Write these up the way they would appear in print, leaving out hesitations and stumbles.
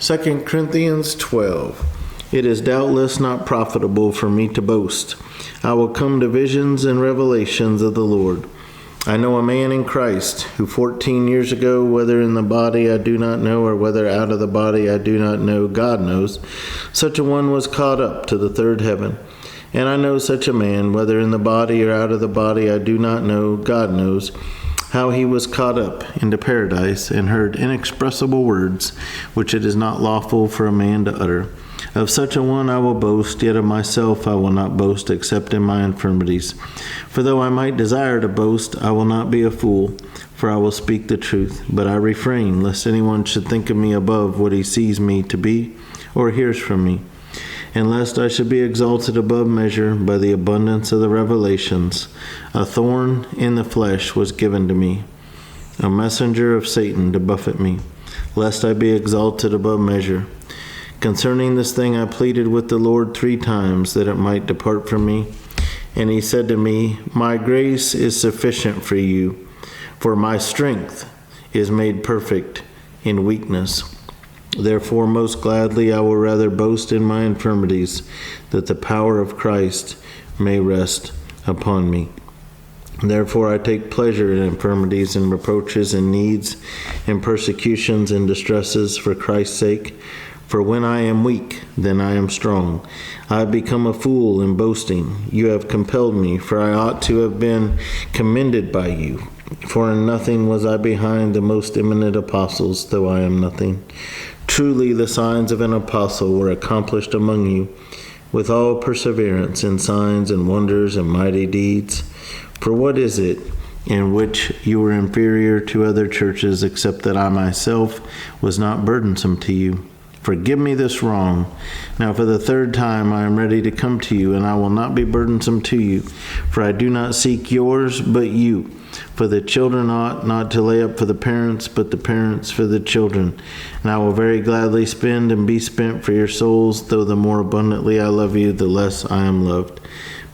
2 Corinthians 12. It is doubtless not profitable for me to boast. I will come to visions and revelations of the Lord. I know a man in Christ who 14 years ago, whether in the body I do not know, or whether out of the body I do not know, God knows, such a one was caught up to the third heaven. And I know such a man, whether in the body or out of the body I do not know, God knows, how he was caught up into paradise and heard inexpressible words, which it is not lawful for a man to utter. Of such a one I will boast, yet of myself I will not boast except in my infirmities. For though I might desire to boast, I will not be a fool, for I will speak the truth. But I refrain, lest anyone should think of me above what he sees me to be, or hears from me, and lest I should be exalted above measure by the abundance of the revelations. A thorn in the flesh was given to me, a messenger of Satan to buffet me, lest I be exalted above measure. Concerning this thing I pleaded with the Lord 3 times, that it might depart from me. And he said to me, My grace is sufficient for you, for my strength is made perfect in weakness. Therefore, most gladly I will rather boast in my infirmities, that the power of Christ may rest upon me. Therefore I take pleasure in infirmities and reproaches and needs and persecutions and distresses for Christ's sake. For when I am weak, then I am strong. I have become a fool in boasting. You have compelled me, for I ought to have been commended by you. For in nothing was I behind the most eminent apostles, though I am nothing. Truly the signs of an apostle were accomplished among you, with all perseverance in signs and wonders and mighty deeds. For what is it in which you were inferior to other churches, except that I myself was not burdensome to you? Forgive me this wrong. Now for the 3rd time I am ready to come to you, and I will not be burdensome to you, for I do not seek yours, but you. For the children ought not to lay up for the parents, but the parents for the children. And I will very gladly spend and be spent for your souls, though the more abundantly I love you, the less I am loved.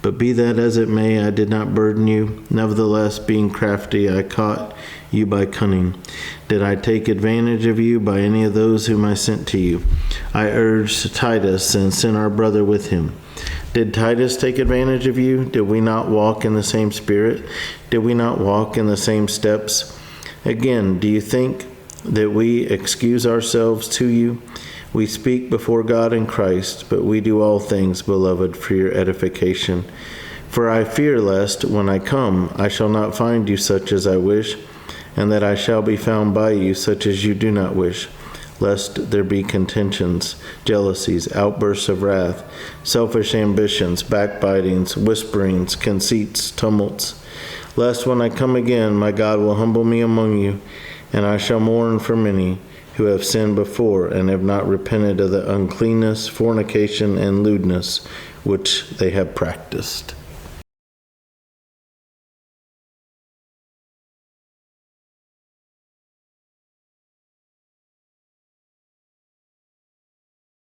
But be that as it may, I did not burden you. Nevertheless, being crafty, I caught you by cunning. Did I take advantage of you by any of those whom I sent to you? I urged Titus and sent our brother with him. Did Titus take advantage of you? Did we not walk in the same spirit? Did we not walk in the same steps? Again, do you think that we excuse ourselves to you? We speak before God in Christ, but we do all things, beloved, for your edification. For I fear lest, when I come, I shall not find you such as I wish, and that I shall be found by you such as you do not wish, lest there be contentions, jealousies, outbursts of wrath, selfish ambitions, backbitings, whisperings, conceits, tumults. Lest when I come again, my God will humble me among you, and I shall mourn for many who have sinned before and have not repented of the uncleanness, fornication, and lewdness which they have practiced.